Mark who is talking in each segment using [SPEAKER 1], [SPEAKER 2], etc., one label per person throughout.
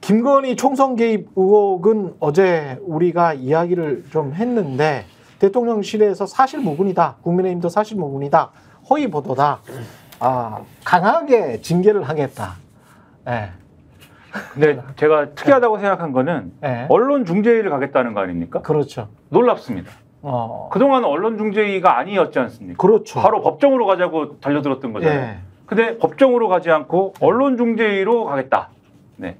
[SPEAKER 1] 김건희 총선 개입 의혹은 어제 우리가 이야기를 좀 했는데 대통령실에서 사실무근이다. 국민의힘도 사실무근이다. 허위 보도다. 강하게 징계를 하겠다. 네.
[SPEAKER 2] 근데 제가 특이하다고 생각한 거는 언론 중재위를 가겠다는 거 아닙니까?
[SPEAKER 1] 그렇죠.
[SPEAKER 2] 놀랍습니다. 그동안 언론 중재위가 아니었지 않습니까?
[SPEAKER 1] 그렇죠.
[SPEAKER 2] 바로 법정으로 가자고 달려들었던 거잖아요. 근데 법정으로 가지 않고 언론 중재위로 가겠다. 네.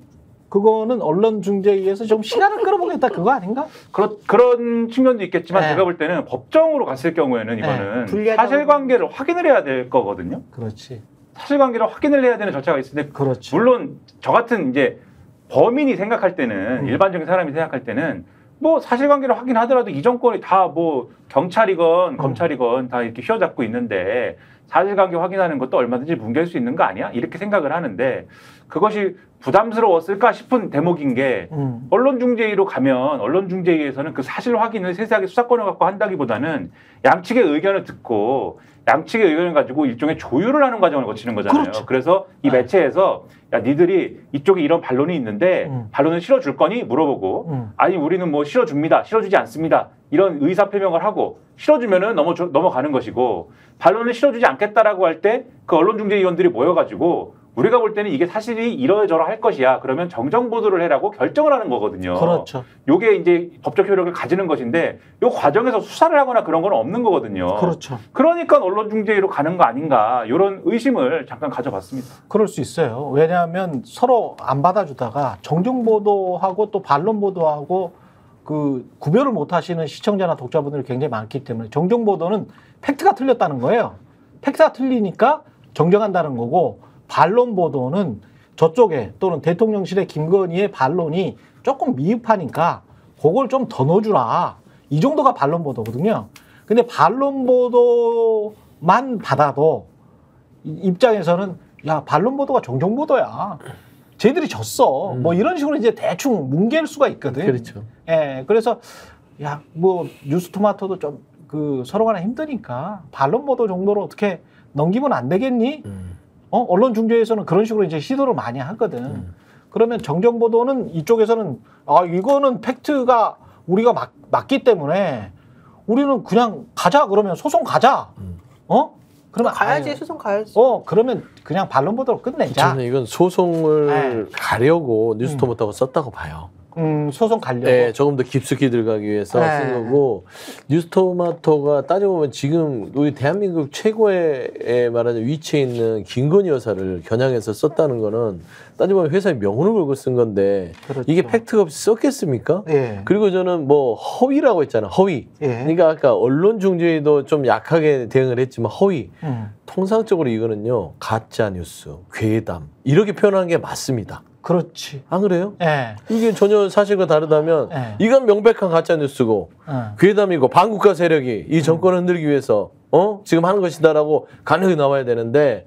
[SPEAKER 1] 그거는 언론중재위에서 좀 시간을 끌어보겠다 그거 아닌가?
[SPEAKER 2] 그런 측면도 있겠지만 제가 볼 때는 법정으로 갔을 경우에는 이거는 사실관계를 확인을 해야 될 거거든요.
[SPEAKER 1] 그렇지.
[SPEAKER 2] 사실관계를 확인을 해야 되는 절차가 있는데
[SPEAKER 1] 그렇지.
[SPEAKER 2] 물론 저 같은 이제 범인이 생각할 때는 일반적인 사람이 생각할 때는 뭐 사실관계를 확인하더라도 이 정권이 다 뭐 경찰이건 검찰이건 다 이렇게 휘어잡고 있는데 사실관계 확인하는 것도 얼마든지 뭉갤 수 있는 거 아니야? 이렇게 생각을 하는데 그것이 부담스러웠을까 싶은 대목인 게 언론중재위로 가면 언론중재위에서는 그 사실 확인을 세세하게 수사권을 갖고 한다기보다는 양측의 의견을 듣고 양측의 의견을 가지고 일종의 조율을 하는 과정을 거치는 거잖아요.
[SPEAKER 1] 그렇죠.
[SPEAKER 2] 그래서 이 매체에서 야 니들이 이쪽에 이런 반론이 있는데 반론을 실어줄 거니? 물어보고 아니 우리는 뭐 실어줍니다. 실어주지 않습니다. 이런 의사표명을 하고 실어주면은 넘어가는 것이고 반론을 실어주지 않겠다라고 할 때 그 언론중재위원들이 모여가지고 우리가 볼 때는 이게 사실이 이러저러할 것이야. 그러면 정정 보도를 해라고 결정을 하는 거거든요.
[SPEAKER 1] 그렇죠.
[SPEAKER 2] 요게 이제 법적 효력을 가지는 것인데 요 과정에서 수사를 하거나 그런 건 없는 거거든요.
[SPEAKER 1] 그렇죠.
[SPEAKER 2] 그러니까 언론중재위로 가는 거 아닌가 이런 의심을 잠깐 가져봤습니다.
[SPEAKER 1] 그럴 수 있어요. 왜냐하면 서로 안 받아주다가 정정 보도하고 또 반론 보도하고 그 구별을 못 하시는 시청자나 독자분들이 굉장히 많기 때문에 정정 보도는 팩트가 틀렸다는 거예요. 팩트가 틀리니까 정정한다는 거고 반론 보도는 저쪽에 또는 대통령실의 김건희의 반론이 조금 미흡하니까 그걸 좀 더 넣어주라. 이 정도가 반론 보도거든요. 근데 반론 보도만 받아도 입장에서는 야 반론 보도가 정정 보도야. 쟤들이 졌어. 뭐 이런 식으로 이제 대충 뭉갤 수가 있거든.
[SPEAKER 3] 그렇죠.
[SPEAKER 1] 예, 그래서 야 뭐 뉴스토마토도 좀 그 서로 간에 힘드니까 반론 보도 정도로 어떻게 넘기면 안 되겠니? 언론중재에서는 그런 식으로 이제 시도를 많이 하거든. 그러면 정정 보도는 이쪽에서는 이거는 팩트가 우리가 맞기 때문에 우리는 그냥 가자 그러면 소송 가자. 그러면
[SPEAKER 4] 가야지 소송 가야지.
[SPEAKER 1] 그러면 그냥 반론 보도로 끝내자.
[SPEAKER 3] 저는 이건 소송을 가려고 뉴스토마토가 썼다고 봐요.
[SPEAKER 1] 소송 가려고.
[SPEAKER 3] 네, 조금 더 깊숙이 들어가기 위해서 쓴 거고 뉴스토마토가 따져보면 지금 우리 대한민국 최고의 말하자면 위치에 있는 김건희 여사를 겨냥해서 썼다는 거는 따져보면 회사의 명운을 걸고 쓴 건데
[SPEAKER 1] 그렇죠.
[SPEAKER 3] 이게 팩트가 없이 썼겠습니까?
[SPEAKER 1] 예.
[SPEAKER 3] 그리고 저는 뭐 허위라고 했잖아. 허위.
[SPEAKER 1] 예.
[SPEAKER 3] 그러니까 아까 언론중재위도 좀 약하게 대응을 했지만 허위. 통상적으로 이거는요. 가짜뉴스, 괴담 이렇게 표현하는 게 맞습니다.
[SPEAKER 1] 그렇지.
[SPEAKER 3] 안 그래요?
[SPEAKER 1] 예.
[SPEAKER 3] 이게 전혀 사실과 다르다면 이건 명백한 가짜뉴스고 괴담이고 반국가 세력이 이 정권을 흔들기 위해서 지금 하는 것이다라고 간혹 나와야 되는데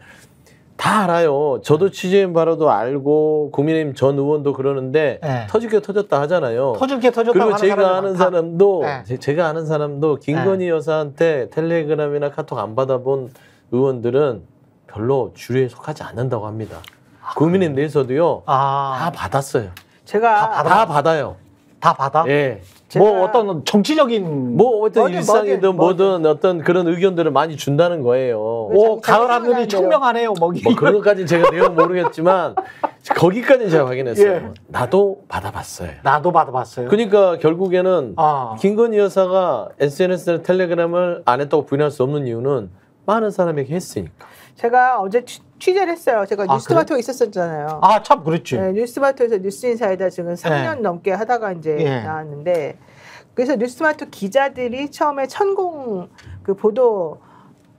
[SPEAKER 3] 다 알아요. 저도 취재인바로도 알고 국민의힘 전 의원도 그러는데 터질 게 터졌다 하잖아요.
[SPEAKER 1] 터질 게 터졌다.
[SPEAKER 3] 그리고 제가 아는 사람도 김건희 여사한테 텔레그램이나 카톡 안 받아본 의원들은 별로 주류에 속하지 않는다고 합니다. 국민의힘 내에서도요. 다 받았어요.
[SPEAKER 4] 제가
[SPEAKER 3] 다 받아요.
[SPEAKER 1] 다 받아?
[SPEAKER 3] 예.
[SPEAKER 1] 뭐 어떤 정치적인
[SPEAKER 3] 뭐 어떤 일상이든 뭐든 어떤 그런 의견들을 많이 준다는 거예요.
[SPEAKER 1] 가을 하늘이 청명하네요.
[SPEAKER 3] 뭐 그런 것까지는 제가 내용 모르겠지만 거기까지는 제가 확인했어요.
[SPEAKER 1] 예.
[SPEAKER 3] 나도 받아봤어요.
[SPEAKER 1] 나도 받아봤어요.
[SPEAKER 3] 그러니까 결국에는 김건희 여사가 SNS나 텔레그램을 안 했다고 부인할 수 없는 이유는 많은 사람에게 했으니까.
[SPEAKER 4] 제가 어제 취재를 했어요. 제가 뉴스토마토에 있었었잖아요.
[SPEAKER 1] 참 그렇지.
[SPEAKER 4] 네, 뉴스토마토에서 뉴스인사이다 지금 3년 넘게 하다가 이제 나왔는데 그래서 뉴스토마토 기자들이 처음에 천공 그 보도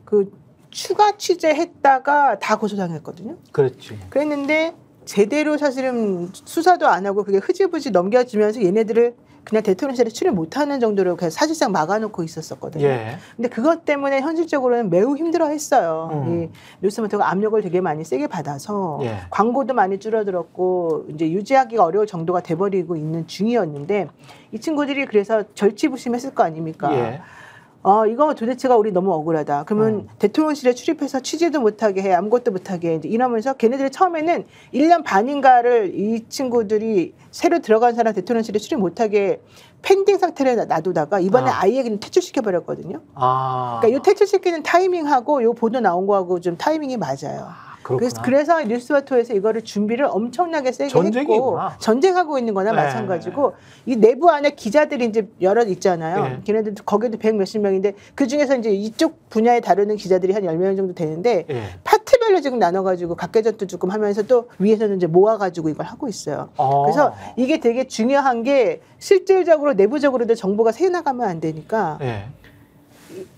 [SPEAKER 4] 그 추가 취재했다가 다 고소당했거든요.
[SPEAKER 1] 그렇지.
[SPEAKER 4] 그랬는데 제대로 사실은 수사도 안 하고 그게 흐지부지 넘겨지면서 얘네들을 그냥 대통령실에 출입 못하는 정도로 그냥 사실상 막아놓고 있었거든요. 근데 그것 때문에 현실적으로는 매우 힘들어했어요. 이 뉴스토마토가 압력을 되게 많이 세게 받아서 광고도 많이 줄어들었고 이제 유지하기가 어려울 정도가 돼버리고 있는 중이었는데 이 친구들이 그래서 절치부심했을 거 아닙니까? 이거 도대체가 우리 너무 억울하다. 그러면 대통령실에 출입해서 취재도 못하게 해, 아무것도 못하게 해. 이제 이러면서 걔네들이 처음에는 1년 반인가를 이 친구들이 새로 들어간 사람 대통령실에 출입 못하게 펜딩 상태를 놔두다가 이번에 아예 그냥 퇴출시켜버렸거든요. 그러니까 이 퇴출시키는 타이밍하고 이 보도 나온 거하고 좀 타이밍이 맞아요. 그래서 뉴스와토에서 이거를 준비를 엄청나게 세게
[SPEAKER 1] 전쟁이구나.
[SPEAKER 4] 했고 전쟁하고 있는 거나 마찬가지고 이 내부 안에 기자들이 이제 여럿 있잖아요. 걔네들 거기도 100 몇십 명인데 그중에서 이제 이쪽 분야에 다루는 기자들이 한 10명 정도 되는데 파트별로 지금 나눠가지고 각계전도 조금 하면서 또 위에서는 이제 모아가지고 이걸 하고 있어요. 그래서 이게 되게 중요한 게 실질적으로 내부적으로도 정보가 새나가면 안 되니까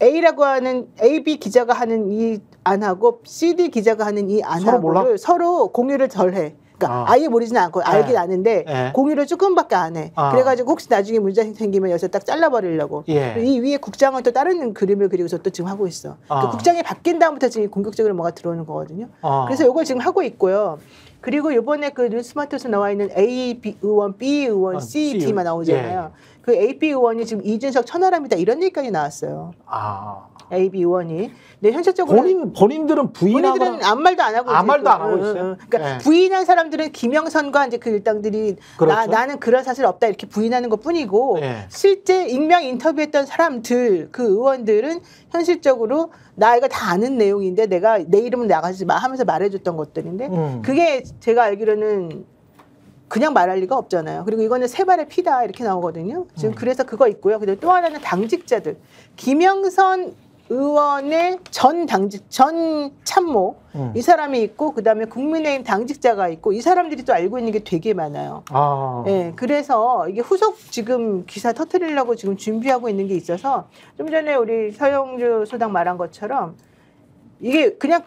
[SPEAKER 4] A라고 하는 AB 기자가 하는 이 안하고 CD 기자가 하는 이 안하고를 서로 공유를 덜 해. 그러니까 아예 모르지는 않고 알긴 아는데 공유를 조금밖에 안 해. 그래가지고 혹시 나중에 문제 생기면 여기서 딱 잘라버리려고. 이 위에 국장은 또 다른 그림을 그리고서 또 지금 하고 있어. 그 국장이 바뀐 다음부터 지금 공격적으로 뭐가 들어오는 거거든요. 그래서 이걸 지금 하고 있고요. 그리고 이번에 그 뉴스마트에서 나와 있는 A 의원, B 의원, C, D만 나오잖아요. 그 AB 의원이 지금 이준석 천하람이다 이런 얘기까지 나왔어요. AB 의원이. 근데 현실적으로
[SPEAKER 1] 본인들은
[SPEAKER 4] 본인들은 아무 말도 안 하고
[SPEAKER 1] 아무 말도 안 하고 있어요.
[SPEAKER 4] 그러니까 부인한 사람들은 김영선과 이제 그 일당들이 나는 그런 사실 없다 이렇게 부인하는 것뿐이고 실제 익명 인터뷰했던 사람들 그 의원들은 현실적으로 나 이거 다 아는 내용인데 내가 내 이름은 나가지 마 하면서 말해줬던 것들인데 그게 제가 알기로는 그냥 말할 리가 없잖아요. 그리고 이거는 세 발의 피다 이렇게 나오거든요. 지금 그래서 그거 있고요. 그리고 또 하나는 당직자들. 김영선 의원의 전 참모 이 사람이 있고 그다음에 국민의힘 당직자가 있고 이 사람들이 또 알고 있는 게 되게 많아요. 그래서 이게 후속 지금 기사 터뜨리려고 지금 준비하고 있는 게 있어서 좀 전에 우리 서영주 소장 말한 것처럼 이게 그냥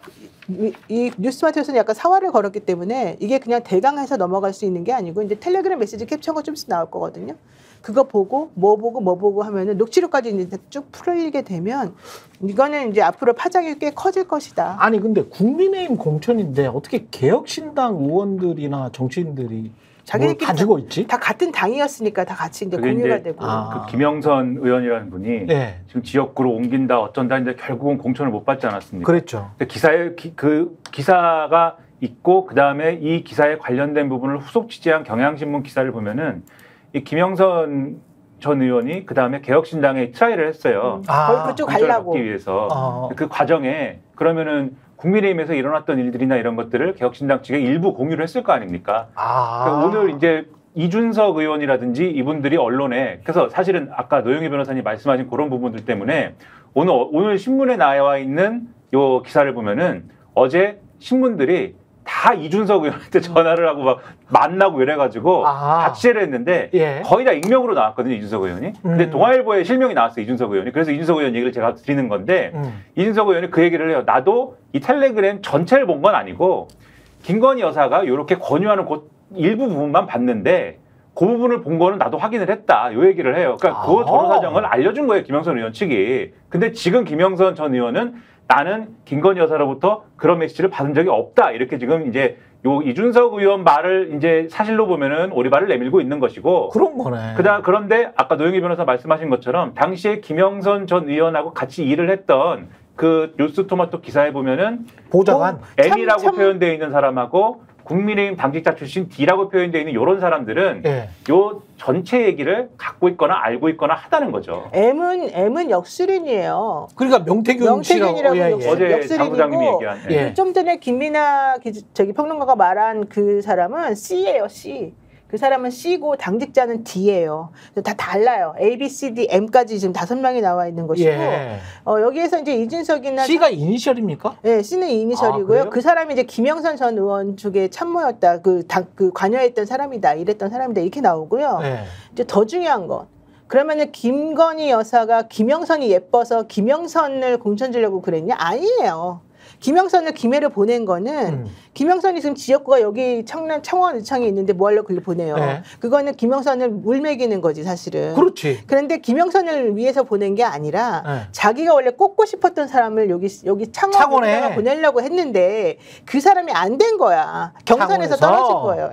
[SPEAKER 4] 이 뉴스마트에서는 약간 사활을 걸었기 때문에 이게 그냥 대강해서 넘어갈 수 있는 게 아니고 이제 텔레그램 메시지 캡처가 좀 있으면 나올 거거든요. 그거 보고 뭐 보고 하면은 녹취록까지 이제 쭉 풀리게 되면 이거는 이제 앞으로 파장이 꽤 커질 것이다.
[SPEAKER 1] 아니 근데 국민의힘 공천인데 어떻게 개혁신당 의원들이나 정치인들이 자기들끼리 가지고 있지?
[SPEAKER 4] 다 같은 당이었으니까 다 같이 이제 공유가 되고.
[SPEAKER 2] 그 김영선 의원이라는 분이 지금 지역구로 옮긴다 어쩐다 했는데 결국은 공천을 못 받지 않았습니까?
[SPEAKER 1] 그랬죠.
[SPEAKER 2] 기사에 그 기사가 있고 그 다음에 이 기사에 관련된 부분을 후속 취재한 경향신문 기사를 보면은 이 김영선 전 의원이 그 다음에 개혁신당에 트라이를 했어요.
[SPEAKER 4] 그쪽 가려고.
[SPEAKER 2] 받기 위해서 그 과정에 그러면은 국민의힘에서 일어났던 일들이나 이런 것들을 개혁신당 측에 일부 공유를 했을 거 아닙니까? 그러니까 오늘 이제 이준석 의원이라든지 이분들이 언론에 그래서 사실은 아까 노영희 변호사님 말씀하신 그런 부분들 때문에 오늘 신문에 나와 있는 요 기사를 보면은 어제 신문들이 다 이준석 의원한테 전화를 하고 막 만나고 이래가지고 다 취재를 했는데 거의 다 익명으로 나왔거든요, 이준석 의원이. 근데 동아일보에 실명이 나왔어요, 이준석 의원이. 그래서 이준석 의원 얘기를 제가 드리는 건데 이준석 의원이 그 얘기를 해요. 나도 이 텔레그램 전체를 본 건 아니고 김건희 여사가 이렇게 권유하는 일부 부분만 봤는데 그 부분을 본 거는 나도 확인을 했다. 이 얘기를 해요. 그러니까 그 전후 사정을 알려준 거예요, 김영선 의원 측이. 근데 지금 김영선 전 의원은 나는 김건희 여사로부터 그런 메시지를 받은 적이 없다. 이렇게 지금 이제 요 이준석 의원 말을 이제 사실로 보면은 오리발을 내밀고 있는 것이고.
[SPEAKER 1] 그런 거네.
[SPEAKER 2] 그런데 아까 노영희 변호사 말씀하신 것처럼 당시에 김영선 전 의원하고 같이 일을 했던 그 뉴스토마토 기사에 보면은
[SPEAKER 1] 보좌관
[SPEAKER 2] M이라고 표현되어 있는 사람하고 국민의힘 당직자 출신 D라고 표현되어 있는 이런 사람들은 요 전체 얘기를 갖고 있거나 알고 있거나 하다는 거죠.
[SPEAKER 4] M은 역술인이에요.
[SPEAKER 1] 그러니까 명태균이라고
[SPEAKER 2] 어제 장부장님이 얘기한.
[SPEAKER 4] 좀 전에 김민아 평론가가 말한 그 사람은 C예요, C. 그 사람은 C고 당직자는 D예요. 다 달라요. A, B, C, D, M까지 지금 5명이 나와 있는 것이고 여기에서 이제 이준석이나
[SPEAKER 1] C가 이니셜입니까?
[SPEAKER 4] 네, C는 이니셜이고요. 그 사람이 이제 김영선 전 의원 쪽에 참모였다. 그 관여했던 사람이다. 이랬던 사람이다. 이렇게 나오고요. 이제 더 중요한 건 그러면은 김건희 여사가 김영선이 예뻐서 김영선을 공천 주려고 그랬냐? 아니에요. 김영선을 김해를 보낸 거는 김영선이 지금 지역구가 여기 창원 의창에 있는데 뭐 하려고 글로 보내요. 그거는 김영선을 물매기는 거지 사실은.
[SPEAKER 1] 그렇지.
[SPEAKER 4] 그런데 김영선을 위해서 보낸 게 아니라 자기가 원래 꽂고 싶었던 사람을 여기 창원에 보내려고 했는데 그 사람이 안 된 거야. 경선에서 떨어진 거예요.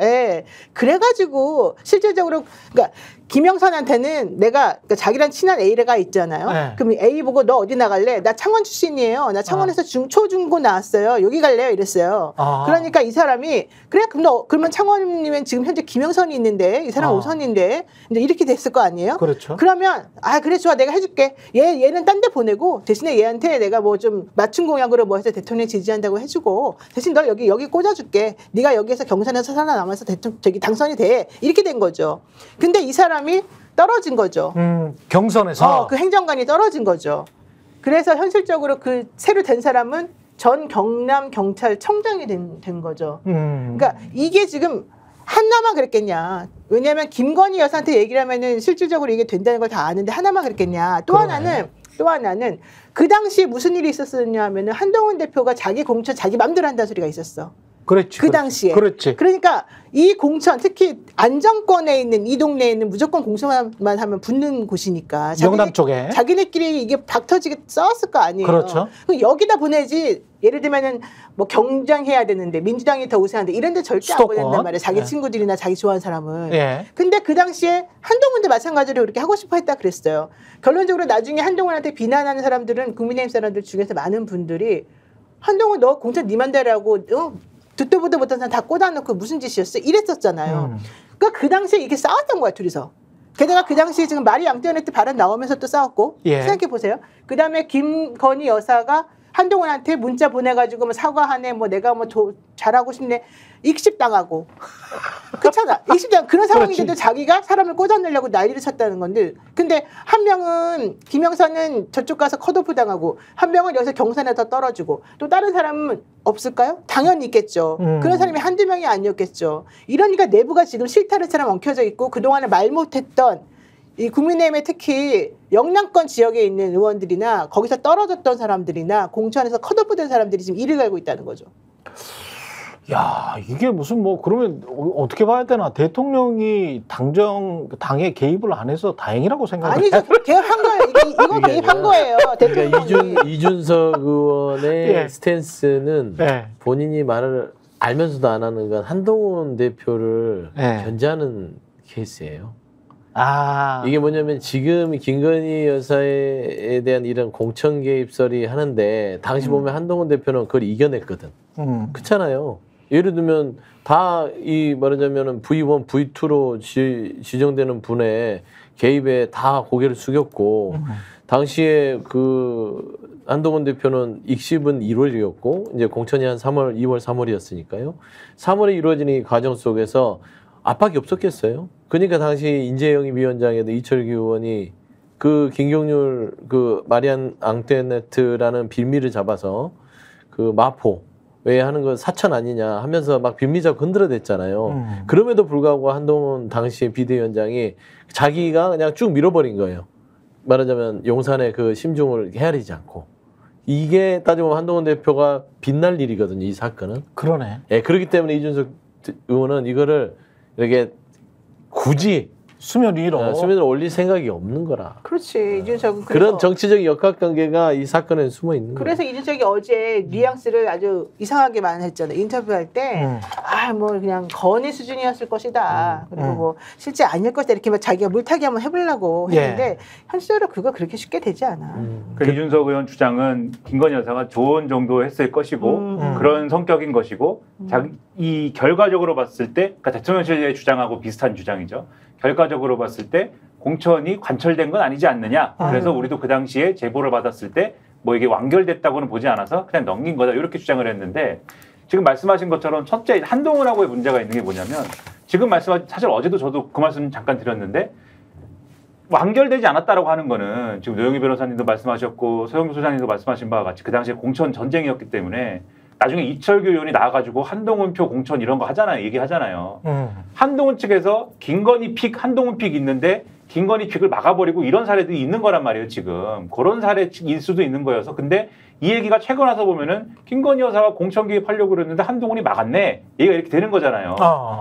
[SPEAKER 4] 그래가지고 실질적으로 그러니까 김영선한테는 내가 그러니까 자기랑 친한 A가 있잖아요.
[SPEAKER 1] 네.
[SPEAKER 4] 그럼 A 보고 너 어디 나갈래? 나 창원 출신이에요. 나 창원에서 초중고 나왔어요. 여기 갈래요? 이랬어요. 그러니까 이 사람이 그래 그럼 너 그러면 창원이면 지금 현재 김영선이 있는데 이 사람 5선인데 이제 이렇게 됐을 거 아니에요?
[SPEAKER 1] 그렇죠.
[SPEAKER 4] 그러면 그래 좋아 내가 해줄게. 얘는 딴 데 보내고 대신에 얘한테 내가 뭐 좀 맞춤 공약으로 뭐 해서 대통령 지지한다고 해주고 대신 너 여기 꽂아줄게. 네가 여기에서 경선에서 살아남아서 당선이 돼. 이렇게 된 거죠. 근데 이 사람이 떨어진 거죠.
[SPEAKER 1] 경선에서
[SPEAKER 4] 그 행정관이 떨어진 거죠. 그래서 현실적으로 그 새로 된 사람은 전 경남 경찰청장이 된 거죠. 그러니까 이게 지금 하나만 그랬겠냐. 왜냐하면 김건희 여사한테 얘기를 하면은 실질적으로 이게 된다는 걸 다 아는데 하나만 그랬겠냐. 또 하나는 그 당시에 무슨 일이 있었느냐 하면은 한동훈 대표가 자기 공천 자기 맘대로 한다는 소리가 있었어.
[SPEAKER 1] 그렇지.
[SPEAKER 4] 그 당시에.
[SPEAKER 1] 그렇지.
[SPEAKER 4] 그러니까 이 공천 특히 안정권에 있는 이 동네에는 무조건 공천만 하면 붙는 곳이니까.
[SPEAKER 1] 영남 쪽에.
[SPEAKER 4] 자기네끼리 이게 박터지게 싸웠을 거 아니에요.
[SPEAKER 1] 그렇죠.
[SPEAKER 4] 여기다 보내지. 예를 들면은 뭐 경쟁해야 되는데 민주당이 더 우세한데 이런 데 절대
[SPEAKER 1] 수도권.
[SPEAKER 4] 안 보낸단 말이에요. 자기 친구들이나 자기 좋아하는 사람은.
[SPEAKER 1] 예.
[SPEAKER 4] 근데 그 당시에 한동훈도 마찬가지로 그렇게 하고 싶어 했다 그랬어요. 결론적으로 나중에 한동훈한테 비난하는 사람들은 국민의힘 사람들 중에서 많은 분들이 한동훈 너 공천 네 맘대로라고 듣도 보도 못한 사람 다 꽂아놓고 무슨 짓이었어? 이랬었잖아요. 그러니까 그 당시에 이렇게 싸웠던 거야 둘이서. 게다가 그 당시에 지금 말이 양떼어낼 때 발언 나오면서 또 싸웠고 생각해 보세요. 그 다음에 김건희 여사가 한동훈한테 문자 보내가지고 뭐 사과하네, 뭐 내가 뭐 잘하고 싶네, 익십당하고. 그렇잖아. 익십당 그런 상황인데도 자기가 사람을 꽂아내려고 난리를 쳤다는 건데, 근데 한 명은 김영선은 저쪽 가서 컷오프 당하고 한 명은 여기서 경선에서 떨어지고 또 다른 사람은 없을까요? 당연히 있겠죠. 그런 사람이 한두 명이 아니었겠죠. 이러니까 내부가 지금 실타래처럼 엉켜져 있고 그동안에 말 못했던 이 국민의힘에 특히 영남권 지역에 있는 의원들이나 거기서 떨어졌던 사람들이나 공천에서 컷오프된 사람들이 지금 이를 갈고 있다는 거죠.
[SPEAKER 1] 야, 이게 무슨 뭐 그러면 어떻게 봐야 되나? 대통령이 당에 개입을 안 해서 다행이라고 생각해요.
[SPEAKER 4] 아니죠. 개입한 거예요. 이거 개입한 거예요. 대통령이.
[SPEAKER 3] 그러니까 이준석 의원의
[SPEAKER 1] 예.
[SPEAKER 3] 스탠스는
[SPEAKER 1] 예.
[SPEAKER 3] 본인이 말을 알면서도 안 하는 건 한동훈 대표를
[SPEAKER 1] 예.
[SPEAKER 3] 견제하는 케이스예요.
[SPEAKER 1] 아,
[SPEAKER 3] 이게 뭐냐면 지금 김건희 여사에 대한 이런 공천 개입설이 하는데 당시 보면 한동훈 대표는 그걸 이겨냈거든. 그렇잖아요. 예를 들면 다 이 말하자면은 V1, V2로 지정되는 분의 개입에 다 고개를 숙였고 당시에 그 한동훈 대표는 익십은 1월이었고 이제 공천이 한 3월, 2월, 3월이었으니까요. 3월에 이루어진 이 과정 속에서 압박이 없었겠어요. 그러니까 당시 인재영입 위원장에도 이철규 의원이 그 김경률 그 마리안 앙떼네트라는 빌미를 잡아서 그 마포 왜 하는 건 사천 아니냐 하면서 막 빌미 잡고 흔들어댔잖아요. 그럼에도 불구하고 한동훈 당시 비대위원장이 자기가 그냥 쭉 밀어버린 거예요. 말하자면 용산의 그 심중을 헤아리지 않고. 이게 따지면 한동훈 대표가 빛날 일이거든요. 이 사건은.
[SPEAKER 1] 그러네.
[SPEAKER 3] 예, 그렇기 때문에 이준석 의원은 이거를 이렇게 굳이
[SPEAKER 1] 수면 위로
[SPEAKER 3] 수면으로 올릴 생각이 없는 거라.
[SPEAKER 4] 그렇지. 이준석은
[SPEAKER 3] 그런 정치적 역학관계가 이 사건에 숨어 있는 거예요.
[SPEAKER 4] 그래서 이준석이 어제 뉘앙스를 아주 이상하게 말했잖아요. 인터뷰할 때, 뭐 그냥 건의 수준이었을 것이다. 그리고 뭐 실제 아닐 것이다. 이렇게 막 자기가 물타기 한번 해보려고 했는데 현실적으로 그거 그렇게 쉽게 되지 않아.
[SPEAKER 2] 이준석 의원 주장은 김건희 여사가 조언 정도 했을 것이고 그런 성격인 것이고 이 결과적으로 봤을 때 그러니까 대통령실의 주장하고 비슷한 주장이죠. 결과적으로 봤을 때 공천이 관철된 건 아니지 않느냐. 그래서 우리도 그 당시에 제보를 받았을 때 뭐 이게 완결됐다고는 보지 않아서 그냥 넘긴 거다. 이렇게 주장을 했는데 지금 말씀하신 것처럼 첫째 한동훈하고의 문제가 있는 게 뭐냐면 지금 말씀하신 사실 어제도 저도 그 말씀 잠깐 드렸는데 완결되지 않았다라고 하는 거는 지금 노영희 변호사님도 말씀하셨고 서영교 소장님도 말씀하신 바와 같이 그 당시에 공천 전쟁이었기 때문에 나중에 이철규 의원이 나와가지고 한동훈 표 공천 이런 거 하잖아요. 얘기하잖아요. 한동훈 측에서 김건희 픽, 한동훈 픽 있는데 김건희 픽을 막아버리고 이런 사례들이 있는 거란 말이에요. 지금. 그런 사례일 수도 있는 거여서. 근데 이 얘기가 최근 와서 보면은 김건희 여사가 공천 개입하려고 그랬는데 한동훈이 막았네. 얘기가 이렇게 되는 거잖아요.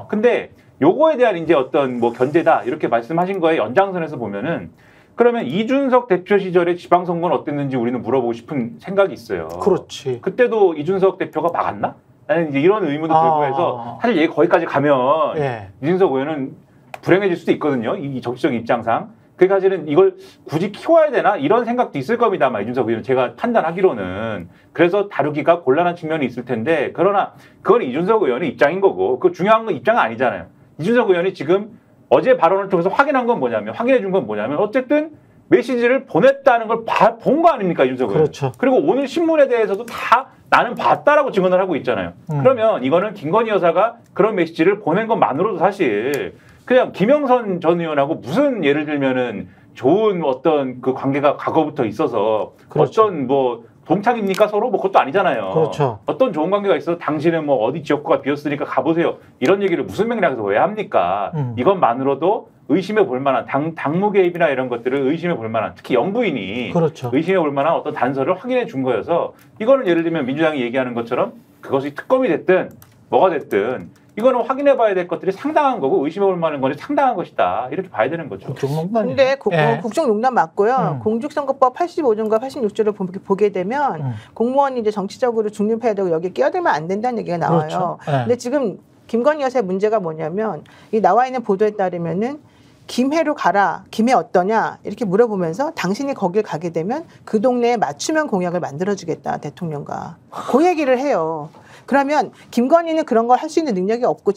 [SPEAKER 2] 근데 요거에 대한 이제 어떤 뭐 견제다 이렇게 말씀하신 거에 연장선에서 보면은 그러면 이준석 대표 시절에 지방선거는 어땠는지 우리는 물어보고 싶은 생각이 있어요.
[SPEAKER 1] 그렇지.
[SPEAKER 2] 그때도 이준석 대표가 막았나? 나는 이제 이런 의문도 들고 해서 사실 얘기 거기까지 가면 이준석 의원은 불행해질 수도 있거든요. 이 정치적 입장상. 그러니까 사실은 이걸 굳이 키워야 되나 이런 생각도 있을 겁니다만 이준석 의원 제가 판단하기로는 그래서 다루기가 곤란한 측면이 있을 텐데 그러나 그건 이준석 의원의 입장인 거고 그 중요한 건 입장은 아니잖아요. 이준석 의원이 지금 어제 발언을 통해서 확인해 준 건 뭐냐면 어쨌든 메시지를 보냈다는 걸 본 거 아닙니까 이준석 의원.
[SPEAKER 1] 그렇죠.
[SPEAKER 2] 그리고 오늘 신문에 대해서도 다 나는 봤다라고 증언을 하고 있잖아요. 그러면 이거는 김건희 여사가 그런 메시지를 보낸 것만으로도 사실 그냥 김영선 전 의원하고 무슨 예를 들면은 좋은 어떤 그 관계가 과거부터 있어서
[SPEAKER 1] 그렇죠.
[SPEAKER 2] 어떤 뭐 동창입니까 서로 뭐 그것도 아니잖아요.
[SPEAKER 1] 그렇죠.
[SPEAKER 2] 어떤 좋은 관계가 있어서 당신은 뭐 어디 지역구가 비었으니까 가보세요. 이런 얘기를 무슨 맥락에서 왜 합니까? 이것만으로도 의심해 볼 만한 당무 개입이나 이런 것들을 의심해 볼 만한 특히 영부인이
[SPEAKER 1] 그렇죠.
[SPEAKER 2] 의심해 볼 만한 어떤 단서를 확인해 준 거여서 이거는 예를 들면 민주당이 얘기하는 것처럼 그것이 특검이 됐든 뭐가 됐든 이거는 확인해 봐야 될 것들이 상당한 거고 의심해 볼 만한 것이 상당한 것이다. 이렇게 봐야 되는 거죠.
[SPEAKER 4] 근데 국정농단 맞고요. 공직선거법 85조인가 86조를 보게 되면 공무원이 이제 정치적으로 중립해야 되고 여기에 끼어들면 안 된다는 얘기가 나와요.
[SPEAKER 1] 그렇죠.
[SPEAKER 4] 근데 지금 김건희 여사의 문제가 뭐냐면 이 나와 있는 보도에 따르면은 김해로 가라. 김해 어떠냐? 이렇게 물어보면서 당신이 거길 가게 되면 그 동네에 맞춤형 공약을 만들어주겠다. 대통령과. 그 얘기를 해요. 그러면 김건희는 그런 걸 할 수 있는 능력이 없고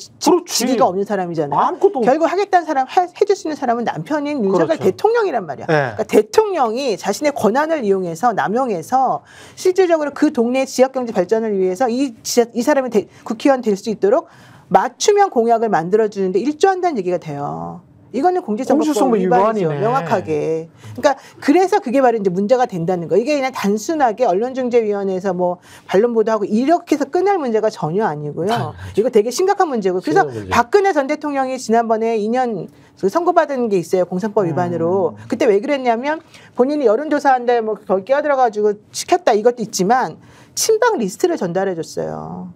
[SPEAKER 4] 지위가 없는 사람이잖아요.
[SPEAKER 1] 아무것도
[SPEAKER 4] 결국 하겠다는 사람, 해줄 수 있는 사람은 남편인 윤석열
[SPEAKER 1] 그렇죠.
[SPEAKER 4] 대통령이란 말이야.
[SPEAKER 1] 네.
[SPEAKER 4] 그러니까 대통령이 자신의 권한을 이용해서 남용해서 실질적으로 그 동네의 지역경제 발전을 위해서 이 사람이 국회의원 될 수 있도록 맞춤형 공약을 만들어주는데 일조한다는 얘기가 돼요. 이거는 공직선거법 위반이죠. 명확하게. 그러니까 그래서 그게 바로 이제 문제가 된다는 거. 이게 그냥 단순하게 언론중재위원회에서 뭐 반론 보도하고 이렇게 해서 끝날 문제가 전혀 아니고요. 이거 되게 심각한 문제고. 그래서 박근혜 전 대통령이 지난번에 2년 선고받은 게 있어요. 공선법 위반으로. 그때 왜 그랬냐면 본인이 여론조사한데 뭐 거기 끼어들어가지고 시켰다 이것도 있지만 친박 리스트를 전달해 줬어요.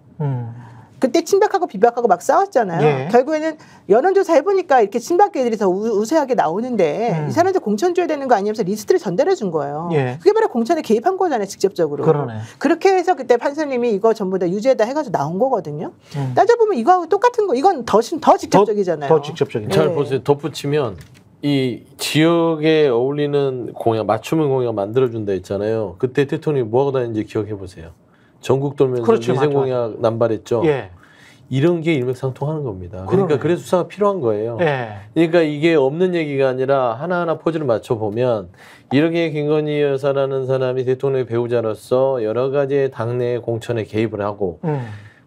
[SPEAKER 4] 그때 친박하고 비박하고 막 싸웠잖아요.
[SPEAKER 1] 예.
[SPEAKER 4] 결국에는 여론조사 해보니까 이렇게 친박계들이 더 우세하게 나오는데 이 사람들 공천 줘야 되는 거 아니면서 리스트를 전달해 준 거예요.
[SPEAKER 1] 예.
[SPEAKER 4] 그게 바로 공천에 개입한 거잖아요. 직접적으로.
[SPEAKER 1] 그러네.
[SPEAKER 4] 그렇게 해서 그때 판사님이 이거 전부 다 유죄다 해가지고 나온 거거든요. 따져보면 이거하고 똑같은 거. 이건 더 직접적이잖아요.
[SPEAKER 1] 더 직접적인.
[SPEAKER 3] 잘 보세요. 덧붙이면 이 지역에 어울리는 공약, 맞춤형 공약 만들어준다 했잖아요. 그때 대통령이 뭐하고 다녔는지 기억해 보세요. 전국 돌면서
[SPEAKER 1] 그렇죠,
[SPEAKER 3] 민생 공약 남발했죠.
[SPEAKER 1] 예.
[SPEAKER 3] 이런 게 일맥상통하는 겁니다. 그러니까
[SPEAKER 1] 그러네.
[SPEAKER 3] 그래서 수사가 필요한 거예요.
[SPEAKER 1] 예.
[SPEAKER 3] 그러니까 이게 없는 얘기가 아니라 하나하나 포즈를 맞춰보면 이렇게 김건희 여사라는 사람이 대통령의 배우자로서 여러 가지 당내 공천에 개입을 하고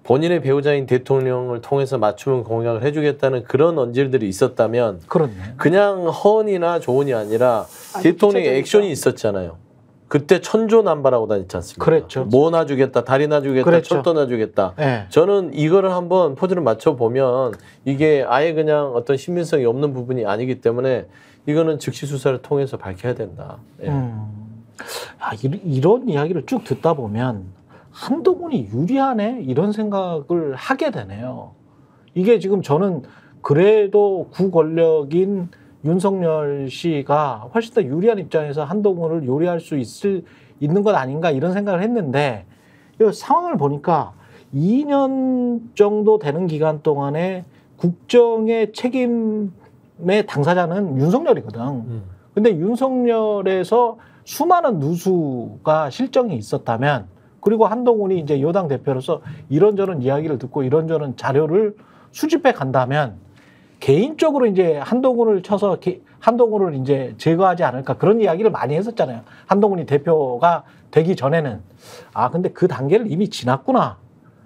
[SPEAKER 3] 본인의 배우자인 대통령을 통해서 맞춤형 공약을 해주겠다는 그런 언질들이 있었다면
[SPEAKER 1] 그렇네.
[SPEAKER 3] 그냥 허언이나 조언이 아니라 대통령의 액션이 있었잖아요. 그때 천조난발하고 다녔지 않습니까?
[SPEAKER 1] 그랬죠.
[SPEAKER 3] 뭐 놔주겠다, 다리 놔주겠다,
[SPEAKER 1] 그랬죠.
[SPEAKER 3] 철도 놔주겠다.
[SPEAKER 1] 예.
[SPEAKER 3] 저는 이거를 한번 포즈를 맞춰보면 이게 아예 그냥 어떤 신빙성이 없는 부분이 아니기 때문에 이거는 즉시 수사를 통해서 밝혀야 된다. 예.
[SPEAKER 1] 이런 이야기를 쭉 듣다 보면 한동훈이 유리하네 이런 생각을 하게 되네요. 이게 지금 저는 그래도 구권력인 윤석열 씨가 훨씬 더 유리한 입장에서 한동훈을 요리할 수 있는 것 아닌가 이런 생각을 했는데 이 상황을 보니까 2년 정도 되는 기간 동안에 국정의 책임의 당사자는 윤석열이거든. 근데 윤석열에서 수많은 누수가 실정이 있었다면 그리고 한동훈이 이제 여당 대표로서 이런저런 이야기를 듣고 이런저런 자료를 수집해 간다면 개인적으로 이제 한동훈을 쳐서 한동훈을 이제 제거하지 않을까 그런 이야기를 많이 했었잖아요. 한동훈이 대표가 되기 전에는 근데 그 단계를 이미 지났구나.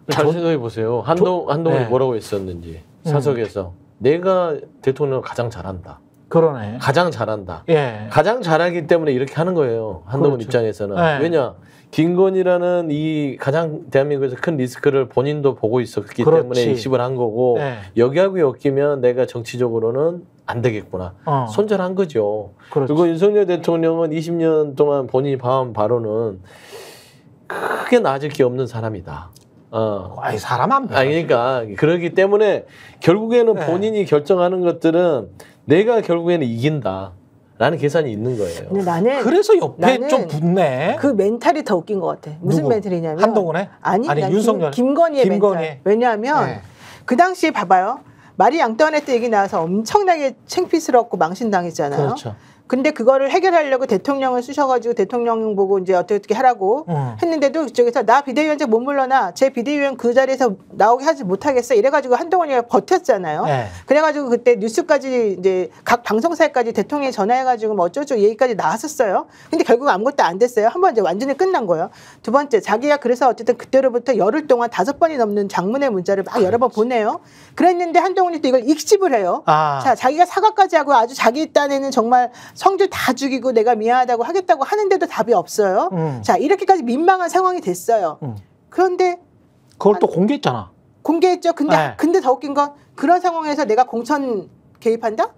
[SPEAKER 3] 잘 생각해 보세요. 한동훈이
[SPEAKER 1] 네.
[SPEAKER 3] 뭐라고 했었는지 사석에서 내가 대통령을 가장 잘한다.
[SPEAKER 1] 그러네.
[SPEAKER 3] 가장 잘한다.
[SPEAKER 1] 예.
[SPEAKER 3] 가장 잘하기 때문에 이렇게 하는 거예요. 한동훈
[SPEAKER 1] 그렇죠.
[SPEAKER 3] 입장에서는.
[SPEAKER 1] 네.
[SPEAKER 3] 왜냐? 김건희라는 이 가장 대한민국에서 큰 리스크를 본인도 보고 있었기
[SPEAKER 1] 그렇지.
[SPEAKER 3] 때문에 익십을 한 거고
[SPEAKER 1] 네.
[SPEAKER 3] 여기하고 엮이면 내가 정치적으로는 안 되겠구나. 손절한 거죠.
[SPEAKER 1] 그렇지.
[SPEAKER 3] 그리고 윤석열 대통령은 20년 동안 본인이 봐온 바로는 크게 나아질 게 없는 사람이다.
[SPEAKER 1] 사람 안 돼.
[SPEAKER 3] 그러니까 그러기 때문에 결국에는
[SPEAKER 1] 네.
[SPEAKER 3] 본인이 결정하는 것들은 내가 결국에는 이긴다. 라는 계산이 있는 거예요.
[SPEAKER 4] 근데 나는
[SPEAKER 1] 그래서 옆에 좀 붙네.
[SPEAKER 4] 그 멘탈이 더 웃긴 것 같아. 무슨
[SPEAKER 1] 누구?
[SPEAKER 4] 멘탈이냐면
[SPEAKER 1] 한동훈의?
[SPEAKER 4] 아니
[SPEAKER 1] 윤석열.
[SPEAKER 4] 김건희의 멘탈. 왜냐하면
[SPEAKER 1] 네.
[SPEAKER 4] 그 당시에 봐봐요. 마리 앙뚜아네트 얘기 나와서 엄청나게 창피스럽고 망신당했잖아요.
[SPEAKER 1] 그렇죠.
[SPEAKER 4] 근데 그거를 해결하려고 대통령을 쓰셔가지고 대통령 보고 이제 어떻게 하라고 했는데도 그쪽에서 나 비대위원장 못 물러나 제 비대위원 그 자리에서 나오게 하지 못하겠어 이래가지고 한동훈이가 버텼잖아요.
[SPEAKER 1] 네.
[SPEAKER 4] 그래가지고 그때 뉴스까지 이제 각 방송사에까지 대통령이 전화해가지고 뭐 어쩌고저쩌고 얘기까지 나왔었어요. 근데 결국 아무것도 안 됐어요. 한 번 이제 완전히 끝난 거예요. 두 번째 자기가 그래서 어쨌든 그때로부터 열흘 동안 5번이 넘는 장문의 문자를 막 여러 번 보내요. 그랬는데 한동훈이 또 이걸 익십을 해요. 자 자기가 사과까지 하고 아주 자기 딴에는 정말 성질 다 죽이고 내가 미안하다고 하겠다고 하는데도 답이 없어요. 자 이렇게까지 민망한 상황이 됐어요. 그런데
[SPEAKER 1] 그걸 또 공개했잖아.
[SPEAKER 4] 공개했죠. 근데 더 웃긴 건 그런 상황에서 내가 공천 개입한다?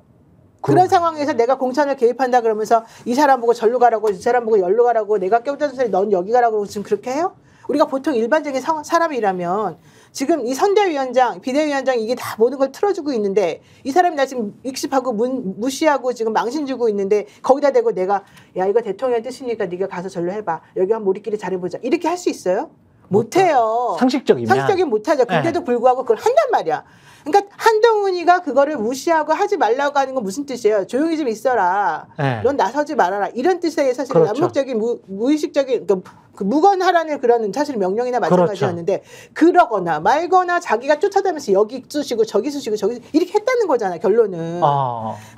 [SPEAKER 4] 그런 상황에서 내가 공천을 개입한다 그러면서 이 사람 보고 절로 가라고 이 사람 보고 열로 가라고 내가 껴들어서 소리 넌 여기 가라고 지금 그렇게 해요? 우리가 보통 일반적인 사람이라면 지금 이 선대위원장, 비대위원장 이게 다 모든 걸 틀어주고 있는데 이 사람이 나 지금 익십하고 무시하고 지금 망신 주고 있는데 거기다 대고 내가 야 이거 대통령의 뜻이니까 네가 가서 절로 해봐. 여기 한번 우리끼리 잘해보자. 이렇게 할 수 있어요? 못해요. 상식적인 못하죠. 근데도 불구하고 그걸 한단 말이야. 그러니까 한동훈이가 그거를 무시하고 하지 말라고 하는 건 무슨 뜻이에요? 조용히 좀 있어라. 넌 나서지 말아라. 이런 뜻의 사실 암묵적인 무의식적인 그 무건하라는 그런 사실 명령이나 마찬가지였는데 그러거나 말거나 자기가 쫓아다니면서 여기 쑤시고 저기 쑤시고 저기 이렇게 했다는 거잖아 결론은.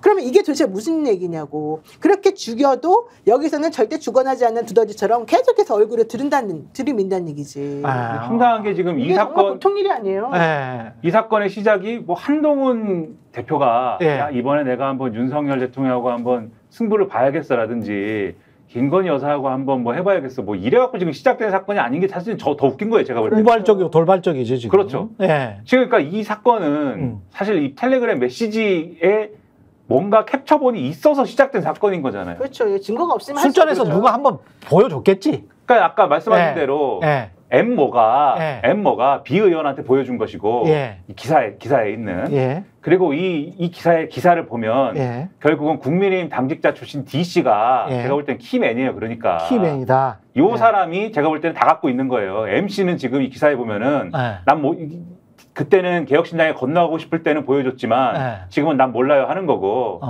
[SPEAKER 4] 그러면 이게 도대체 무슨 얘기냐고. 그렇게 죽여도 여기서는 절대 죽어나지 않는 두더지처럼 계속해서 얼굴에 들이민다는 얘기지.
[SPEAKER 2] 황당한 게 지금 이 사건
[SPEAKER 4] 보통 일이 아니에요.
[SPEAKER 2] 이 사건의 시작이 뭐 한동훈 대표가 야, 이번에 내가 한번 윤석열 대통령하고 한번 승부를 봐야겠어라든지 김건희 여사하고 한번 뭐 해봐야겠어 뭐 이래갖고 지금 시작된 사건이 아닌 게 사실 더 웃긴 거예요. 제가 볼 때.
[SPEAKER 1] 우발적이고 돌발적이죠 지금.
[SPEAKER 2] 그렇죠. 지금 그러니까 이 사건은 사실 이 텔레그램 메시지에 뭔가 캡처본이 있어서 시작된 사건인 거잖아요.
[SPEAKER 4] 그렇죠. 증거가 없으면
[SPEAKER 1] 술자리에서 누가 한번 보여줬겠지.
[SPEAKER 2] 그러니까 아까 말씀하신 대로 엠모가 비 의원한테 보여준 것이고 이 기사에 있는 그리고 이 기사를 보면 결국은 국민의힘 당직자 출신 D 씨가 제가 볼 때는 키맨이에요. 그러니까
[SPEAKER 1] 키맨이다.
[SPEAKER 2] 요 사람이 제가 볼 때는 다 갖고 있는 거예요. MC는 지금 이 기사에 보면은 난 뭐 그때는 개혁신당에 건너가고 싶을 때는 보여줬지만 지금은 난 몰라요 하는 거고.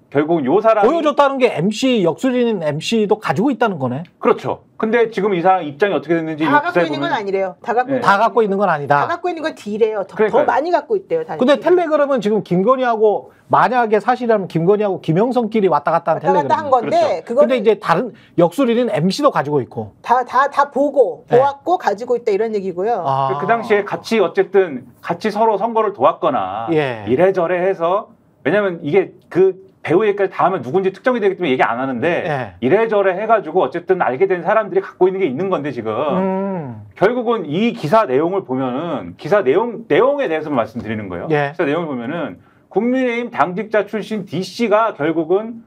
[SPEAKER 2] 결국은 요 사람이
[SPEAKER 1] 보여줬다는 게 MC 역술인 MC도 가지고 있다는 거네.
[SPEAKER 2] 그렇죠. 근데 지금 이 사람 입장이 어떻게 됐는지
[SPEAKER 4] 다 갖고 있는 건 아니래요. 다 갖고 있는 건 아니다. 다 갖고 있는 건 D래요. 더 많이 갖고 있대요.
[SPEAKER 1] 근데 텔레그램은 지금 김건희하고 만약에 사실이라면 김건희하고 김영선끼리 왔다 갔다 한 텔레그램.
[SPEAKER 4] 한 건데
[SPEAKER 1] 그렇죠. 근데 이제 다른 역술인은 MC도 가지고 있고.
[SPEAKER 4] 다 보았고 가지고 있다 이런 얘기고요.
[SPEAKER 2] 그 당시에 같이 어쨌든 서로 선거를 도왔거나 이래저래 해서 왜냐면 이게 그 배우 얘기까지 다 하면 누군지 특정이 되기 때문에 얘기 안 하는데 이래저래 해가지고 어쨌든 알게 된 사람들이 갖고 있는 게 있는 건데 지금 결국은 이 기사 내용을 보면은 기사 내용에 대해서 말씀드리는 거예요. 기사 내용을 보면은 국민의힘 당직자 출신 D 씨가 결국은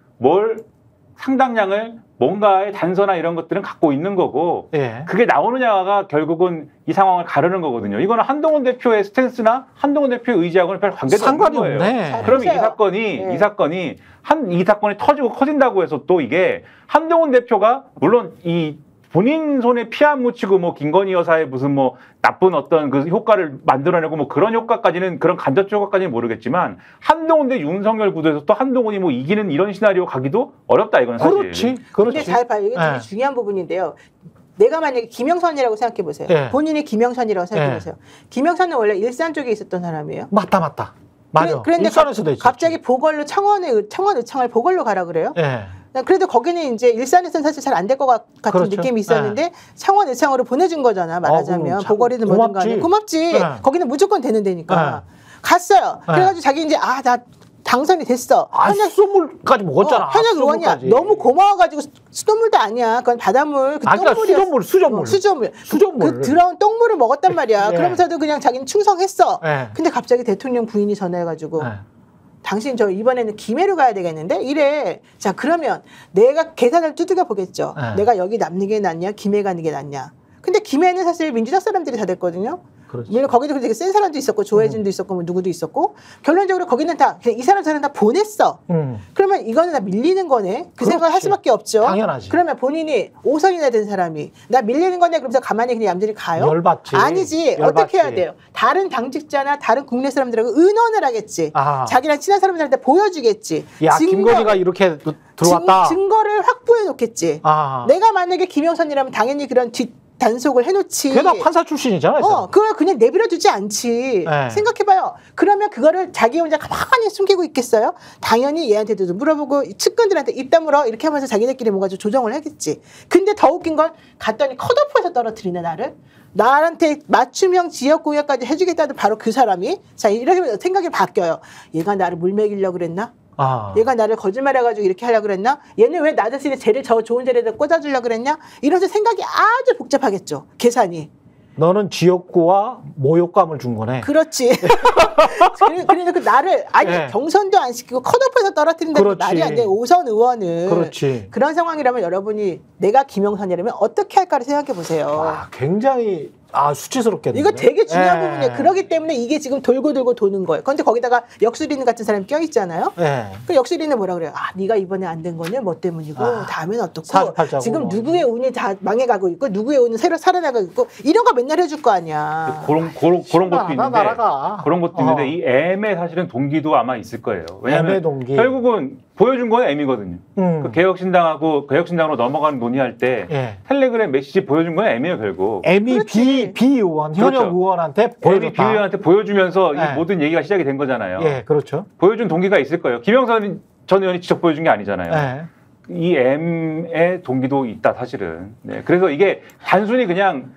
[SPEAKER 2] 상당량을 뭔가의 단서나 이런 것들은 갖고 있는 거고 그게 나오느냐가 결국은 이 상황을 가르는 거거든요. 이거는 한동훈 대표의 스탠스나 한동훈 대표의 의지하고는 별 관계도 없는 거예요. 그럼 이 사건이 터지고 커진다고 해서 또 이게 한동훈 대표가 물론 이 본인 손에 피 안 묻히고 뭐 김건희 여사의 무슨 뭐 나쁜 어떤 그 효과를 만들어내고 뭐 그런 효과까지는 그런 간접 효과까지는 모르겠지만 한동훈 대 윤석열 구도에서 또 한동훈이 뭐 이기는 이런 시나리오 가기도 어렵다 이건 사실.
[SPEAKER 1] 그렇지.
[SPEAKER 4] 근데 잘 봐요. 이게 되게 중요한 부분인데요. 내가 만약에 김영선이라고 생각해 보세요. 본인이 김영선이라고 생각해 보세요. 김영선은 원래 일산 쪽에 있었던 사람이에요.
[SPEAKER 1] 맞다. 맞아.
[SPEAKER 4] 그런데
[SPEAKER 1] 일산에서도
[SPEAKER 4] 갑자기 보궐로 청원 의창을 보궐로 가라 그래요. 그래도 거기는 이제 일산에서는 사실 잘 안 될 것 같은 느낌이 있었는데 창원 의창으로 보내준 거잖아 말하자면. 보궐이든 뭐든 간에 고맙지. 거기는 무조건 되는 데니까 갔어요. 그래가지고 자기 이제 나 당선이 됐어.
[SPEAKER 1] 수돗물까지 먹었잖아.
[SPEAKER 4] 현역 의원이야. 너무 고마워가지고 수돗물도 아니야. 그건 바닷물. 수돗물. 그 들어온 똥물을 먹었단 말이야. 그러면서도 그냥 자기는 충성했어. 근데 갑자기 대통령 부인이 전화해가지고 당신 저 이번에는 김해로 가야 되겠는데 이래. 자 그러면 내가 계산을 두들겨 보겠죠. 내가 여기 남는 게 낫냐 김해 가는 게 낫냐. 근데 김해는 사실 민주당 사람들이 다 됐거든요.
[SPEAKER 1] 그렇지.
[SPEAKER 4] 물론 거기도 되게 센 사람도 있었고 조혜진도 있었고 뭐 누구도 있었고 결론적으로 거기는 다 그냥 이 사람 저런 다 보냈어. 그러면 이거는 나 밀리는 거네. 그 생각을 할 수밖에 없죠.
[SPEAKER 1] 당연하지.
[SPEAKER 4] 그러면 본인이 5선이나 된 사람이 나 밀리는 거네 그러면서 가만히 그냥 얌전히 가요?
[SPEAKER 1] 열받지.
[SPEAKER 4] 아니지.
[SPEAKER 1] 열받지.
[SPEAKER 4] 어떻게 해야 돼요? 다른 당직자나 다른 국내 사람들하고 의논을 하겠지.
[SPEAKER 1] 아.
[SPEAKER 4] 자기랑 친한 사람들한테 보여주겠지.
[SPEAKER 1] 야, 김건희가 이렇게 들어왔다.
[SPEAKER 4] 증거를 확보해 놓겠지.
[SPEAKER 1] 아.
[SPEAKER 4] 내가 만약에 김영선이라면 당연히 그런 단속을 해놓지.
[SPEAKER 1] 걔가 판사 출신이잖아요.
[SPEAKER 4] 그걸 그냥 내버려 두지 않지.
[SPEAKER 1] 네.
[SPEAKER 4] 생각해봐요. 그러면 그거를 자기 혼자 가만히 숨기고 있겠어요? 당연히 얘한테도 좀 물어보고 측근들한테 입 다물어 이렇게 하면서 자기네끼리 뭔가 좀 조정을 하겠지. 근데 더 웃긴 건 갔더니 컷오프해서 떨어뜨리네 나를. 나한테 맞춤형 지역 공약까지 해주겠다는 바로 그 사람이 자 이렇게 생각이 바뀌어요. 얘가 나를 물먹이려고 그랬나? 얘가 나를 거짓말해가지고 이렇게 하려고 그랬나? 얘는 왜 나 대신에 쟤를 저 좋은 자리에다 꽂아주려고 그랬냐? 이러면서 생각이 아주 복잡하겠죠. 계산이.
[SPEAKER 1] 너는 지역구와 모욕감을 준 거네.
[SPEAKER 4] 그렇지. 그래서 그 나를 아니
[SPEAKER 1] 네.
[SPEAKER 4] 경선도 안 시키고 컷오프해서 떨어뜨린다는 말이 안 돼. 5선 의원은.
[SPEAKER 1] 그렇지.
[SPEAKER 4] 그런 상황이라면 여러분이 내가 김영선이라면 어떻게 할까를 생각해 보세요.
[SPEAKER 1] 와, 굉장히 수치스럽겠네.
[SPEAKER 4] 이거 되게 중요한 부분이에요. 그렇기 때문에 이게 지금 돌고 도는 거예요. 그런데 거기다가 역술인 같은 사람이 껴있잖아요. 그 역술인은 뭐라 그래요? 네가 이번에 안 된 거는 뭐 때문이고 다음엔 어떻고 지금 누구의 운이 다 망해가고 있고 누구의 운은 새로 살아나가고 있고 이런 거 맨날 해줄 거 아니야.
[SPEAKER 2] 그런 것도 있는데 그런 것도 있는데 이 M의 사실은 동기도 아마 있을 거예요. 왜냐하면
[SPEAKER 1] 동기.
[SPEAKER 2] 결국은 보여준 건 M이거든요. 그 개혁신당으로 넘어가는 논의할 때 텔레그램 메시지 보여준 건 M이에요 결국.
[SPEAKER 1] M이 B 의원, 현역 의원한테 보여줬다.
[SPEAKER 2] M이 B 의원한테 보여주면서 이 모든 얘기가 시작이 된 거잖아요.
[SPEAKER 1] 예, 그렇죠.
[SPEAKER 2] 보여준 동기가 있을 거예요. 김영선 전 의원이 직접 보여준 게 아니잖아요. 이 M의 동기도 있다 사실은. 네, 그래서 이게 단순히 그냥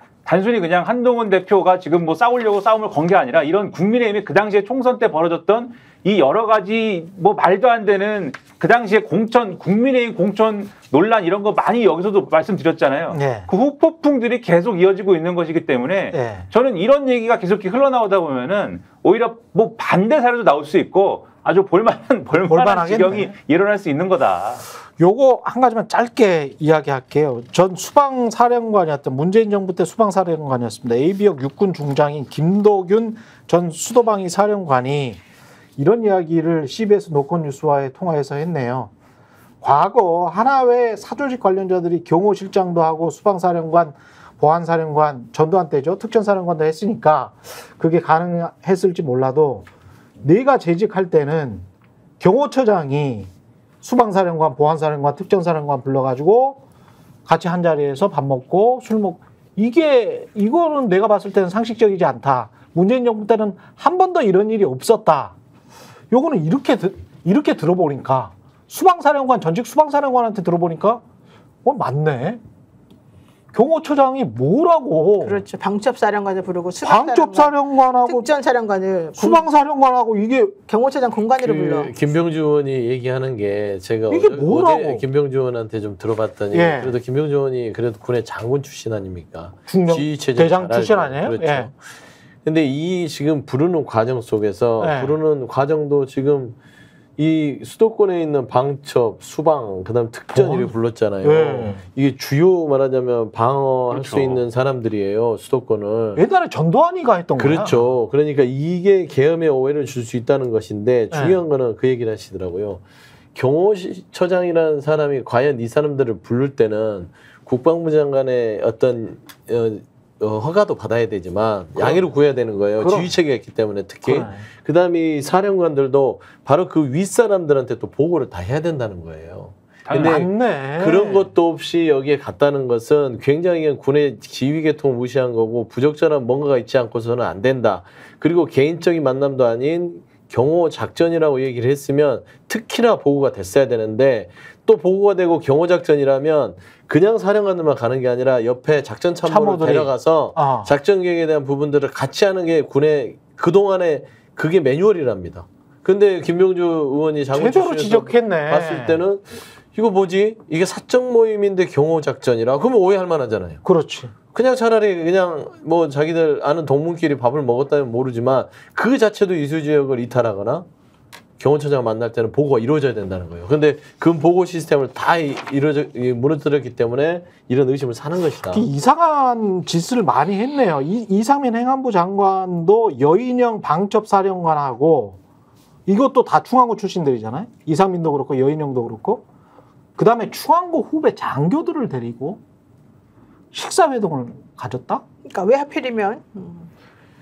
[SPEAKER 2] 한동훈 대표가 지금 뭐 싸우려고 싸움을 건 게 아니라 이런 국민의힘이 그 당시에 총선 때 벌어졌던 이 여러 가지 뭐 말도 안 되는 그 당시에 국민의힘 공천 논란 이런 거 많이 여기서도 말씀드렸잖아요. 그 후폭풍들이 계속 이어지고 있는 것이기 때문에 저는 이런 얘기가 계속 흘러나오다 보면은 오히려 뭐 반대 사례도 나올 수 있고 아주 볼만한 지경이 일어날 수 있는 거다.
[SPEAKER 1] 요거 한 가지만 짧게 이야기할게요. 전 수방사령관이었던 문재인 정부 때 수방사령관이었습니다. AB역 육군 중장인 김도균 전 수도방위 사령관이 이런 이야기를 CBS 노컷뉴스와의 통화에서 했네요. 과거 하나회 사조직 관련자들이 경호실장도 하고 수방사령관, 보안사령관, 전두환 때죠. 특전사령관도 했으니까 그게 가능했을지 몰라도 내가 재직할 때는 경호처장이 수방사령관, 보안사령관, 특전사령관 불러가지고 같이 한 자리에서 밥 먹고 술 먹고 이거는 내가 봤을 때는 상식적이지 않다. 문재인 정부 때는 한 번도 이런 일이 없었다. 요거는 이렇게 들어보니까 전직 수방사령관한테 들어보니까 맞네. 경호처장이 뭐라고?
[SPEAKER 4] 그렇죠. 방첩사령관을 부르고
[SPEAKER 1] 방첩사령관하고
[SPEAKER 4] 특전사령관을
[SPEAKER 1] 수방사령관하고 이게
[SPEAKER 4] 경호처장 공관으로 불러.
[SPEAKER 3] 김병주 의원이 얘기하는 게 제가
[SPEAKER 1] 이게 뭐라고?
[SPEAKER 3] 어제 김병주 의원한테 좀 들어봤더니 그래도 김병주 의원이 그래도 군의 장군 출신 아닙니까?
[SPEAKER 1] 대장 출신 아니에요?
[SPEAKER 3] 그렇죠. 근데 이 지금 부르는 과정 속에서 부르는 과정도 지금 이 수도권에 있는 방첩, 수방, 그다음 특전 이렇게 불렀잖아요. 이게 주요 말하자면 방어할 수 있는 사람들이에요. 수도권을.
[SPEAKER 1] 옛날에 전두환이가 했던 거야.
[SPEAKER 3] 그렇죠. 그러니까 이게 계엄의 오해를 줄 수 있다는 것인데 중요한 거는 그 얘기를 하시더라고요. 경호처장이라는 사람이 과연 이 사람들을 부를 때는 국방부 장관의 어떤 허가도 받아야 되지만 양해를 구해야 되는 거예요. 지휘체계가 있기 때문에 특히. 그다음에 이 사령관들도 바로 그 윗사람들한테 또 보고를 다 해야 된다는 거예요. 근데 그런 것도 없이 여기에 갔다는 것은 굉장히 군의 지휘 계통을 무시한 거고 부적절한 뭔가가 있지 않고서는 안 된다. 그리고 개인적인 만남도 아닌 경호 작전이라고 얘기를 했으면 특히나 보고가 됐어야 되는데 또 보고가 되고 경호 작전이라면 그냥 사령관들만 가는 게 아니라 옆에 작전 참모를 데려가서 작전 계획에 대한 부분들을 같이 하는 게 군의 그동안에 그게 매뉴얼이랍니다. 근데 김병주 의원이 장군 출신에서 봤을 때는 이거 뭐지? 이게 사적 모임인데 경호 작전이라 그러면 오해할 만하잖아요.
[SPEAKER 1] 그렇지.
[SPEAKER 3] 그냥 차라리 그냥 뭐 자기들 아는 동문끼리 밥을 먹었다면 모르지만 그 자체도 이수 지역을 이탈하거나 경호처장 만날 때는 보고가 이루어져야 된다는 거예요. 근데 그 보고 시스템을 다 무너뜨렸기 때문에 이런 의심을 사는 것이다.
[SPEAKER 1] 이상한 짓을 많이 했네요. 이상민 행안부 장관도 여인영 방첩사령관하고 이것도 다 충안고 출신들이잖아요. 이상민도 그렇고 여인영도 그렇고 그다음에 충안고 후배 장교들을 데리고 식사회동을 가졌다?
[SPEAKER 4] 그러니까 왜 하필이면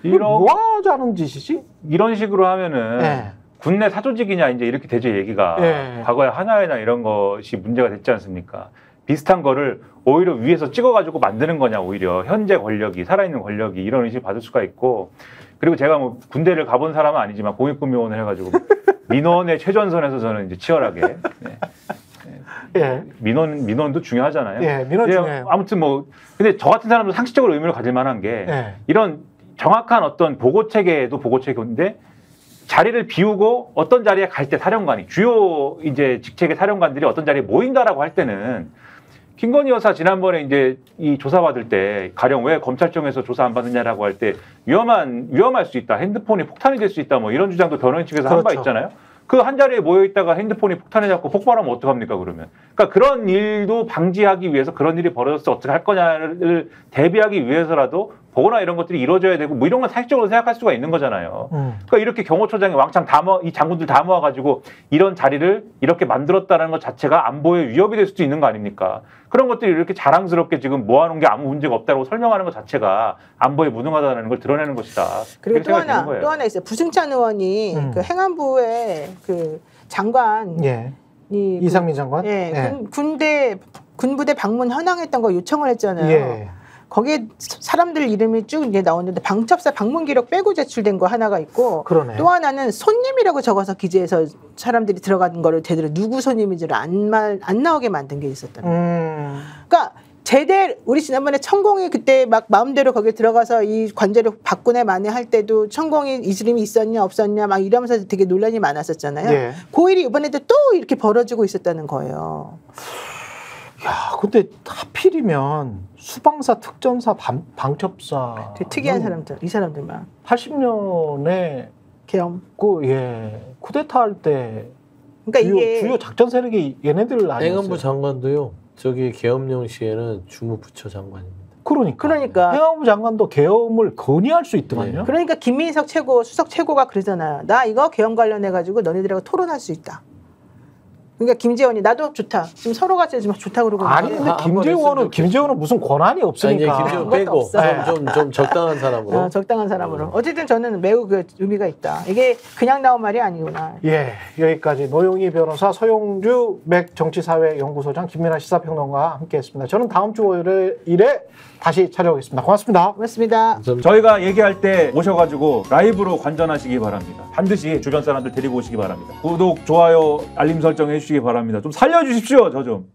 [SPEAKER 1] 뭐 하자는 짓이지?
[SPEAKER 2] 이런 식으로 하면은
[SPEAKER 1] 네.
[SPEAKER 2] 군내 사조직이냐 이제 이렇게 되죠 얘기가.
[SPEAKER 1] 네.
[SPEAKER 2] 과거에 하나회나 이런 것이 문제가 됐지 않습니까? 비슷한 거를 오히려 위에서 찍어가지고 만드는 거냐 오히려 현재 권력이 살아있는 권력이 이런 의심을 받을 수가 있고 그리고 제가 뭐 군대를 가본 사람은 아니지만 공익근무원을 해가지고 민원의 최전선에서 저는 이제 치열하게 네.
[SPEAKER 1] 예.
[SPEAKER 2] 민원도 중요하잖아요.
[SPEAKER 1] 예, 민원 중요해요.
[SPEAKER 2] 아무튼 뭐 근데 저 같은 사람도 상식적으로 의미를 가질 만한 게
[SPEAKER 1] 예.
[SPEAKER 2] 이런 정확한 어떤 보고 체계도 보고 체계인데 자리를 비우고 어떤 자리에 갈 때 사령관이 주요 이제 직책의 사령관들이 어떤 자리에 모인다라고 할 때는 김건희 여사 지난번에 이제 이 조사받을 때 가령 왜 검찰청에서 조사 안 받느냐라고 할 때 위험할 수 있다. 핸드폰이 폭탄이 될 수 있다. 뭐 이런 주장도 변호인 측에서 한 바
[SPEAKER 1] 그렇죠.
[SPEAKER 2] 있잖아요. 그 한 자리에 모여 있다가 핸드폰이 폭탄에 잡고 폭발하면 어떡합니까 그러면? 그러니까 그런 일도 방지하기 위해서 그런 일이 벌어졌을 때 어떻게 할 거냐를 대비하기 위해서라도 보거나 이런 것들이 이루어져야 되고 뭐 이런 건 사실적으로 생각할 수가 있는 거잖아요. 그러니까 이렇게 경호처장이 왕창 이 장군들 다 모아가지고 이런 자리를 이렇게 만들었다는 것 자체가 안보에 위협이 될 수도 있는 거 아닙니까? 그런 것들이 이렇게 자랑스럽게 지금 모아놓은 게 아무 문제가 없다고 설명하는 것 자체가 안보에 무능하다는 걸 드러내는 것이다.
[SPEAKER 4] 그리고 또 하나 있어요. 부승찬 의원이 그 행안부의 그 장관
[SPEAKER 1] 예. 이상민 장관
[SPEAKER 4] 예, 예. 군부대 방문 현황했던 거 요청을 했잖아요.
[SPEAKER 1] 예.
[SPEAKER 4] 거기에 사람들 이름이 쭉 이제 나오는데 방첩사 방문 기록 빼고 제출된 거 하나가 있고
[SPEAKER 1] 그러네.
[SPEAKER 4] 또 하나는 손님이라고 적어서 기재해서 사람들이 들어간 거를 제대로 누구 손님인지를 안 나오게 만든 게 있었다는 거예요. 그러니까 우리 지난번에 천공이 그때 막 마음대로 거기에 들어가서 이 관제를 바꾸네 마네 할 때도 천공이 이름이 있었냐 없었냐 막 이러면서 되게 논란이 많았었잖아요.
[SPEAKER 1] 예.
[SPEAKER 4] 그 일이 이번에도 또 이렇게 벌어지고 있었다는 거예요.
[SPEAKER 1] 야, 근데 하필이면 수방사, 특전사, 방첩사
[SPEAKER 4] 되게 특이한 사람들, 이 사람들만
[SPEAKER 1] 80년에
[SPEAKER 4] 계엄
[SPEAKER 1] 쿠데타 할 때
[SPEAKER 4] 그러니까 이게
[SPEAKER 1] 주요 작전 세력이 얘네들 아니었어요.
[SPEAKER 3] 행안부 장관도요. 저기 계엄령 시에는 주무부처 장관입니다.
[SPEAKER 1] 그러니까 행안부 장관도 계엄을 건의할 수 있더만요.
[SPEAKER 3] 네.
[SPEAKER 4] 그러니까 김민석 수석 최고가 그러잖아요. 나 이거 계엄 관련해 가지고 너네들하고 토론할 수 있다. 그러니까 김재원이 나도 좋다. 지금 서로가 지금 좋다 그러고
[SPEAKER 1] 아니
[SPEAKER 4] 있는데.
[SPEAKER 1] 근데 김재원은 무슨 권한이 없으니까.
[SPEAKER 3] 아니, 김재원 빼고 좀 적당한 사람으로.
[SPEAKER 4] 적당한 사람으로. 어쨌든 저는 매우 그 의미가 있다. 이게 그냥 나온 말이 아니구나.
[SPEAKER 1] 예, 여기까지 노영희 변호사, 서용주 맥정치사회연구소장, 김민아 시사평론가와 함께했습니다. 저는 다음 주 월요일에 다시 찾아오겠습니다. 고맙습니다.
[SPEAKER 4] 고맙습니다.
[SPEAKER 2] 저희가 얘기할 때 오셔가지고 라이브로 관전하시기 바랍니다. 반드시 주변 사람들 데리고 오시기 바랍니다. 구독, 좋아요, 알림 설정 해주시기 바랍니다. 좀 살려주십시오, 저 좀.